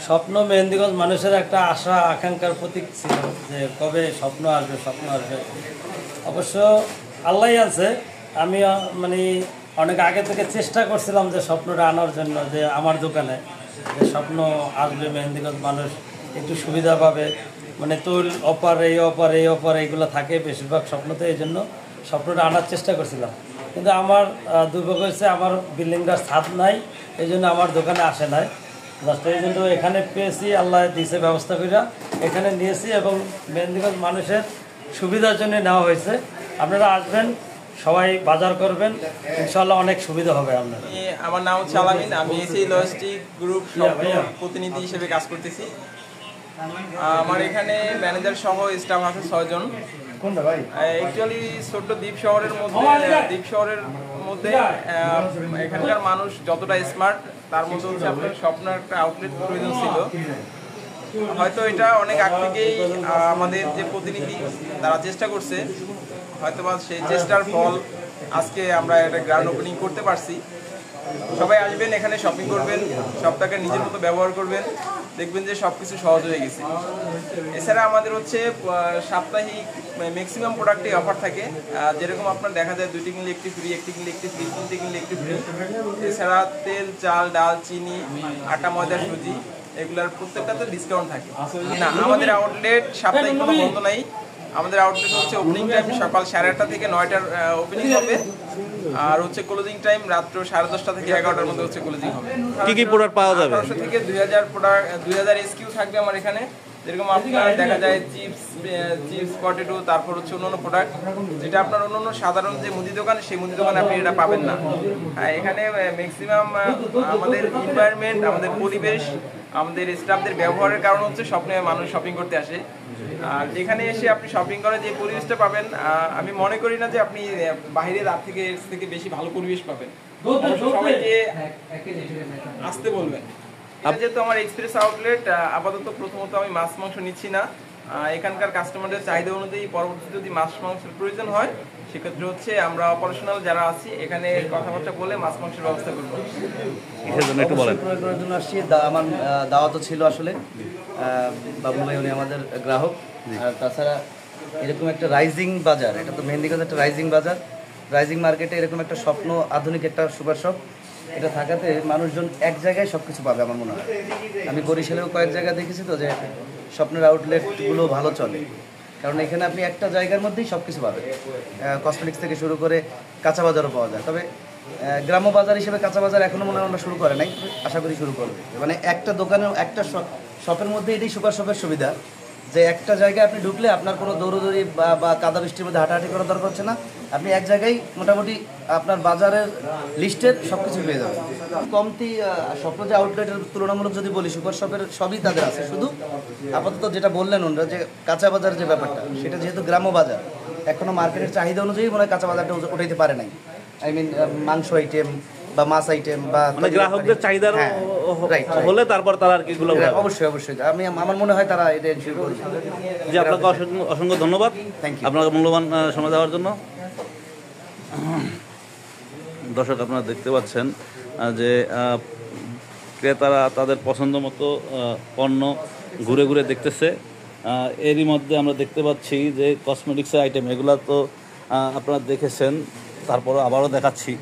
স্বপ্ন মেহেন্দিগঞ্জ মানুষের একটা আশা আকাঙ্ক্ষার প্রতীক ছিল যে কবে স্বপ্ন আসবে স্বপ্ন আসবে। অবশ্য আল্লাহই আছে। আমি মানে অনেক আগে থেকে চেষ্টা করছিলাম যে স্বপ্নটা আনার জন্য, যে আমার দোকানে যে স্বপ্ন আসবে, মেহেন্দিগঞ্জ মানুষ একটু সুবিধা পাবে, মানে তোর অপার এই অপার এই অপার এইগুলো থাকে বেশিরভাগ স্বপ্নতে, এই জন্য স্বপ্নটা আনার চেষ্টা করছিলাম। কিন্তু আমার দুর্ভাগ্য হচ্ছে আমার বিল্ডিংটার ছাদ নাই, এই জন্য আমার দোকানে আসে নাই। জাস্ট এই জন্য এখানে পেয়েছি, আল্লাহ দিয়েছে ব্যবস্থা করে এখানে নিয়েছি এবং মেহেন্দিগঞ্জ মানুষের সুবিধার জন্য নেওয়া হয়েছে। আপনারা আসবেন, সবাই বাজার করবেন, ইনশাআল্লাহ অনেক সুবিধা হবে আপনার। আমার নাম হচ্ছে আলামিন, আমি এসি লজিস্টিক গ্রুপ প্রতিনিধি হিসেবে কাজ করতেছি। আমার এখানে ম্যানেজার সহ স্টাফ আছে 6 জন। অ্যাকচুয়ালি ছোট্ট দ্বীপ শহরের মধ্যে এখানকার মানুষ যতটা স্মার্ট, তার মধ্যে হচ্ছে আপনার স্বপ্নের একটা আউটলেট প্রয়োজন ছিল। হয়তো এটা অনেক আগ থেকেই আমাদের যে প্রতিনিধি তারা চেষ্টা করছে, হয়তো বা সেই চেষ্টার ফল আজকে আমরা একটা গ্র্যান্ড ওপেনিং করতে পারছি। সবাই আসবেন, এখানে শপিং করবেন, সবটাকে নিজের মতো ব্যবহার করবেন, দেখবেন যে সব কিছু সহজ হয়ে গেছে। এছাড়া আমাদের হচ্ছে সাপ্তাহিক ম্যাক্সিমাম প্রোডাক্টে অফার থাকে, যেরকম আপনার দেখা যায় 2টি কিনলে একটি ফ্রি, 1টি কিনলে একটি ফ্রি, 3টে কিনলে একটি ফ্রি। এছাড়া তেল, চাল, ডাল, চিনি, আটা, ময়দা, সুজি এগুলার প্রত্যেকটাতে ডিসকাউন্ট থাকে। না, আমাদের আউটলেট সাপ্তাহিক কোনো বন্ধ নাই। আমাদের আউটলেট হচ্ছে ওপেনিং টাইম সকাল 8:30 থেকে 9টার ওপেনিং হবে, আর হচ্ছে ক্লোজিং টাইম রাত্র 10:30 থেকে 11টার মধ্যে হচ্ছে ক্লোজিং হবে। কি কি প্রোডাক্ট পাওয়া যাবে? 1800 থেকে 2000 প্রোডাক্ট, 2000 এসকিউ থাকবে আমার এখানে। যেরকম আপনার দেখা যায় চিপস পটেটো, তারপর হচ্ছে অন্যান্য প্রোডাক্ট, যেটা আপনার অন্যান্য সাধারণ যে মুদি দোকান, সেই মুদি দোকানে আপনি এটা পাবেন না। এখানে ম্যাক্সিমাম আমাদের এনভায়রনমেন্ট, আমাদের পরিবেশ, আমাদের স্টাফদের ব্যবহারের কারণ হচ্ছে স্বপ্নে মানুষ শপিং করতে আসে। আর এখানে এসে আপনি শপিং করে যে পরিবেশটা পাবেন, আমি মনে করি না যে আপনি বাইরে রাত থেকে এর থেকে বেশি ভালো পরিবেশ পাবেন। সবাইকে আসতে বলবেন। যেহেতু আমার এক্সপ্রেস আউটলেট, আপাতত প্রথমত আমি মাছ মাংস নিচ্ছি না। এখানকার কাস্টমারদের চাহিদা অনুযায়ী পরবর্তীতে যদি মাছ মাংসের প্রয়োজন হয়, সেক্ষেত্রে হচ্ছে আমরা অপারেশনাল যারা আছি এখানে কথাবার্তা বলে মাছ মাংসের ব্যবস্থা করবো। একটু বলেন। করার জন্য আসছি। আমার দাওয়াতও ছিল আসলে, বাবু ভাই উনি আমাদের গ্রাহক। আর তাছাড়া এরকম একটা রাইজিং বাজার, এটা তো মেহেন্দিগঞ্জ একটা রাইজিং বাজার, রাইজিং মার্কেটে এরকম একটা স্বপ্ন আধুনিক একটা সুপার শপ, এটা থাকাতে মানুষজন এক জায়গায় সব কিছু পাবে আমার মনে হয়। আমি বরিশালেও কয়েক জায়গায় দেখেছি তো যে স্বপ্নের আউটলেটগুলো ভালো চলে, কারণ এখানে আপনি একটা জায়গার মধ্যেই সব কিছু পাবেন। কসমেটিক্স থেকে শুরু করে কাঁচা বাজারও পাওয়া যায়। তবে গ্রাম্য বাজার হিসেবে কাঁচা বাজার এখনও মনে হয় আমরা শুরু করে নাই, আশা করি শুরু করবে। মানে একটা দোকানে একটা শপের মধ্যে এটাই সুপার শপের সুবিধা যে একটা জায়গায় আপনি ঢুকলে আপনার কোনো দৌড়দৌড়ি বা কাদা বৃষ্টির মধ্যে হাঁটাহাঁটি করার দরকার হচ্ছে না। আপনি এক জায়গায় মোটামুটি আপনার বাজারের লিস্টের সব কিছু পেয়ে যাবেন। কমতি স্বপ্ন যে আউটলেটের তুলনামূলক যদি বলি, সুপার শপের সবই তাদের আছে। শুধু আপাতত যেটা বললেন ওনারা যে কাঁচা বাজার যে ব্যাপারটা, সেটা যেহেতু গ্রাম্য বাজার, এখনও মার্কেটের চাহিদা অনুযায়ী মনে হয় কাঁচা বাজারটা উঠাইতে পারে নাই। আই মিন মাংস আইটেম বা মাছ আইটেম বা গ্রাহকদের চাহিদা হলে তারপর তারা আর কি গুলো। অবশ্যই আমার মনে হয় তারা এটা এনশিওর করবে। যে আপনাকে অসংখ্য ধন্যবাদ আপনাকে মূল্যবান সময় দেওয়ার জন্য। দর্শক, আপনারা দেখতে পাচ্ছেন যে ক্রেতারা তাদের পছন্দ মতো পণ্য ঘুরে ঘুরে দেখতেছে। এরই মধ্যে আমরা দেখতে পাচ্ছি যে কসমেটিক্সের আইটেম, এগুলো তো আপনারা দেখেছেন, তারপরও আবারও দেখাচ্ছি।